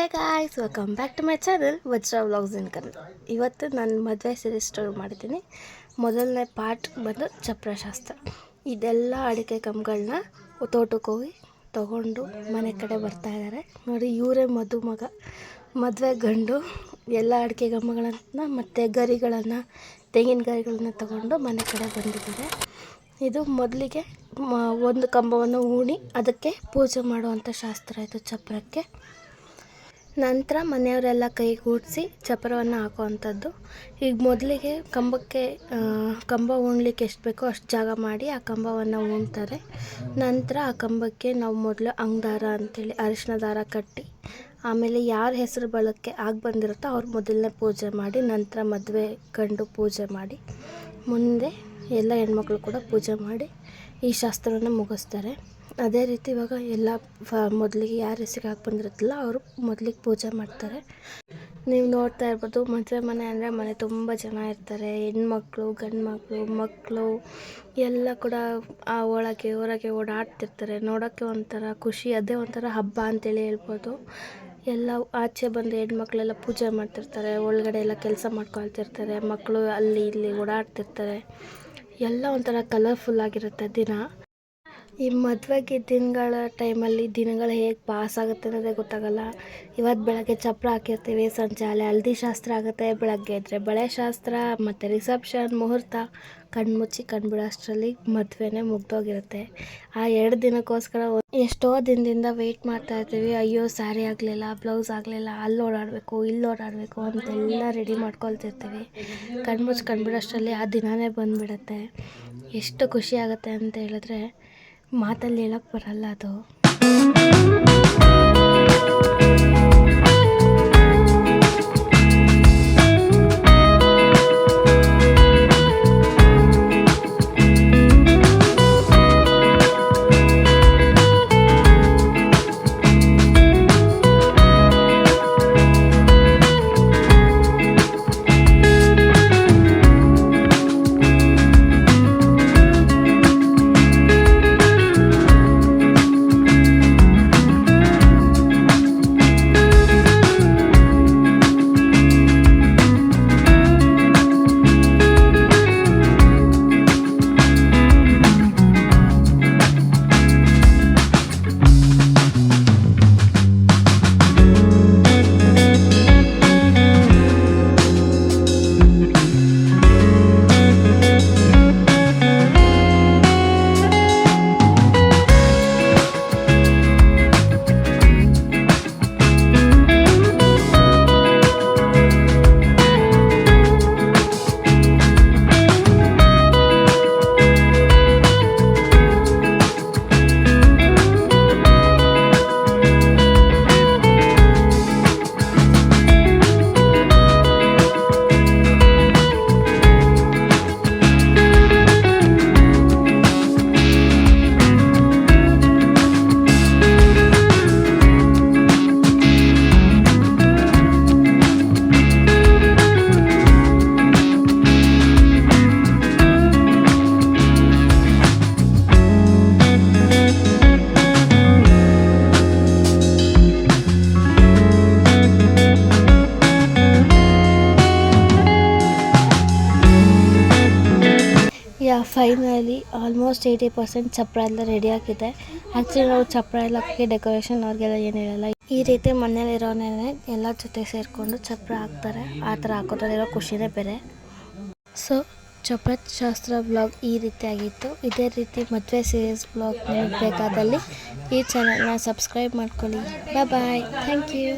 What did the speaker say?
Hey guys, welcome back to my channel Vajra vlogs in Kannada. ಇವತ್ತು ನಾನು ಮದುವೆ ಸೀರೀಸ್ ಸ್ಟಾರ್ಟ್ ಮಾಡಿದ್ದೀನಿ. ಮೊದಲನೇ ಪಾರ್ಟ್ ಬಂದು ಚಪ್ರಶಾಸ್ತ್ರ. ಇದೆಲ್ಲ ಅಡಿಕೆ ಕಂಬಗಳನ್ನ ತೋಟಕ್ಕೆ ಹೋಗಿ ತೊಗೊಂಡು ಮನೆ ಕಡೆ ಬರ್ತಾ ಇದ್ದಾರೆ ನೋಡಿ. ಇವರೇ ಮದುಮಗ, ಮದುವೆ ಗಂಡು. ಎಲ್ಲ ಅಡಿಕೆ ಕಂಬಗಳನ್ನು ಮತ್ತು ಗರಿಗಳನ್ನು, ತೆಂಗಿನ ಗರಿಗಳನ್ನು ತಗೊಂಡು ಮನೆ ಕಡೆ ಬಂದಿದ್ದಾರೆ. ಇದು ಮೊದಲಿಗೆ ಒಂದು ಕಂಬವನ್ನು ಊಣಿ ಅದಕ್ಕೆ ಪೂಜೆ ಮಾಡುವಂಥ ಶಾಸ್ತ್ರ ಇದು ಚಪ್ರಕ್ಕೆ. ನಂತರ ಮನೆಯವರೆಲ್ಲ ಕೈಗೂಡಿಸಿ ಚಪ್ರವನ್ನು ಹಾಕುವಂಥದ್ದು. ಈಗ ಮೊದಲಿಗೆ ಕಂಬ ಉಣ್ಲಿಕ್ಕೆ ಎಷ್ಟು ಬೇಕೋ ಅಷ್ಟು ಜಾಗ ಮಾಡಿ ಆ ಕಂಬವನ್ನು ಉಣ್ತಾರೆ. ನಂತರ ಆ ಕಂಬಕ್ಕೆ ನಾವು ಮೊದಲು ಅಂಗದಾರ ಅಂಥೇಳಿ ಅರಿಶಿನ ದಾರ ಕಟ್ಟಿ, ಆಮೇಲೆ ಯಾರ ಹೆಸರು ಬಳಕೆ ಆಗಿ ಬಂದಿರುತ್ತೋ ಅವ್ರು ಮೊದಲನೇ ಪೂಜೆ ಮಾಡಿ, ನಂತರ ಮದುವೆ ಗಂಡು ಪೂಜೆ ಮಾಡಿ, ಮುಂದೆ ಎಲ್ಲ ಹೆಣ್ಮಕ್ಳು ಕೂಡ ಪೂಜೆ ಮಾಡಿ ಈ ಶಾಸ್ತ್ರವನ್ನು ಮುಗಿಸ್ತಾರೆ. ಅದೇ ರೀತಿ ಇವಾಗ ಎಲ್ಲ ಮೊದಲಿಗೆ ಯಾರ ಹೆಸರಿಗೆ ಹಾಕಿ ಬಂದಿರುತ್ತಲ್ಲ ಅವರು ಮೊದಲಿಗೆ ಪೂಜೆ ಮಾಡ್ತಾರೆ. ನೀವು ನೋಡ್ತಾ ಇರ್ಬೋದು, ಮದುವೆ ಮನೆ ಅಂದರೆ ಮನೆ ತುಂಬ ಜನ ಇರ್ತಾರೆ. ಹೆಣ್ಮಕ್ಳು, ಗಂಡು ಮಕ್ಕಳು ಎಲ್ಲ ಕೂಡ ಆ ಹೊರಗೆ ಓಡಾಡ್ತಿರ್ತಾರೆ. ನೋಡೋಕ್ಕೆ ಒಂಥರ ಖುಷಿ, ಅದೇ ಒಂಥರ ಹಬ್ಬ ಅಂತೇಳಿ ಹೇಳ್ಬೋದು. ಎಲ್ಲ ಆಚೆ ಬಂದು ಹೆಣ್ಮಕ್ಳೆಲ್ಲ ಪೂಜೆ ಮಾಡ್ತಿರ್ತಾರೆ, ಒಳಗಡೆ ಎಲ್ಲ ಕೆಲಸ ಮಾಡ್ಕೊಳ್ತಿರ್ತಾರೆ, ಮಕ್ಕಳು ಅಲ್ಲಿ ಇಲ್ಲಿ ಓಡಾಡ್ತಿರ್ತಾರೆ. ಎಲ್ಲ ಒಂಥರ ಕಲರ್ಫುಲ್ಲಾಗಿರುತ್ತೆ ದಿನ. ಈ ಮದುವೆಗೆ ದಿನಗಳ ಟೈಮಲ್ಲಿ ದಿನಗಳು ಹೇಗೆ ಪಾಸ್ ಆಗುತ್ತೆ ಅನ್ನೋದೇ ಗೊತ್ತಾಗಲ್ಲ. ಇವತ್ತು ಬೆಳಗ್ಗೆ ಚಪ್ರ ಹಾಕಿರ್ತೀವಿ, ಸಂಜೆ ಹಲ್ದಿ ಶಾಸ್ತ್ರ ಆಗುತ್ತೆ, ಬೆಳಗ್ಗೆ ಇದ್ದರೆ ಬಳೆ ಶಾಸ್ತ್ರ ಮತ್ತು ರಿಸೆಪ್ಷನ್, ಮುಹೂರ್ತ. ಕಣ್ಮುಚ್ಚಿ ಕಣ್ಬಿಡೋ ಅಷ್ಟರಲ್ಲಿ ಮದುವೆನೇ ಮುಗ್ದೋಗಿರುತ್ತೆ. ಆ 2 ದಿನಕ್ಕೋಸ್ಕರ ಎಷ್ಟೋ ದಿನದಿಂದ ವೆಯ್ಟ್ ಮಾಡ್ತಾ ಇರ್ತೀವಿ. ಅಯ್ಯೋ ಸ್ಯಾರಿ ಆಗಲಿಲ್ಲ, ಬ್ಲೌಸ್ ಆಗಲಿಲ್ಲ, ಅಲ್ಲಿ ಓಡಾಡಬೇಕು, ಇಲ್ಲಿ ಓಡಾಡಬೇಕು ಅಂತೆಲ್ಲ ರೆಡಿ ಮಾಡ್ಕೊಳ್ತಿರ್ತೀವಿ. ಕಣ್ಮುಚ್ಚಿ ಕಣ್ಬಿಡೋ ಅಷ್ಟರಲ್ಲಿ ಆ ದಿನವೇ ಬಂದುಬಿಡುತ್ತೆ. ಎಷ್ಟು ಖುಷಿ ಆಗುತ್ತೆ ಅಂತ ಹೇಳಿದ್ರೆ ಮಾತಲ್ಲಿ ಹೇಳೋಕ್ಕೆ ಬರಲ್ಲ ಅದು. ಫೈನಲಿ ಆಲ್ಮೋಸ್ಟ್ 80% ಚಪ್ರ ಎಲ್ಲ ರೆಡಿ ಆಗಿದೆ. ಆ್ಯಕ್ಚುಲಿ ನಾವು ಚಪ್ರ ಎಲ್ಲ ಹಾಕಿ ಡೆಕೋರೇಷನ್ ಅವ್ರಿಗೆಲ್ಲ ಏನು ಹೇಳಲ್ಲ. ಈ ರೀತಿ ಮನೇಲಿರೋನೇ ಎಲ್ಲ ಜೊತೆ ಸೇರಿಕೊಂಡು ಚಪ್ರ ಹಾಕ್ತಾರೆ. ಆ ಥರ ಹಾಕೋದ್ರಲ್ಲಿರೋ ಖುಷಿನೇ ಬೇರೆ. ಸೊ ಚಪ್ರ ಶಾಸ್ತ್ರ ಬ್ಲಾಗ್ ಈ ರೀತಿಯಾಗಿತ್ತು. ಇದೇ ರೀತಿ ಮದುವೆ ಸೀರೀಸ್ ಬ್ಲಾಗ್ ನಿಮಗೆ ಬೇಕಾದಲ್ಲಿ ಈ ಚಾನಲ್ನ ಸಬ್ಸ್ಕ್ರೈಬ್ ಮಾಡ್ಕೊಳ್ಳಿ. ಬಾಯ್, ಥ್ಯಾಂಕ್ ಯು.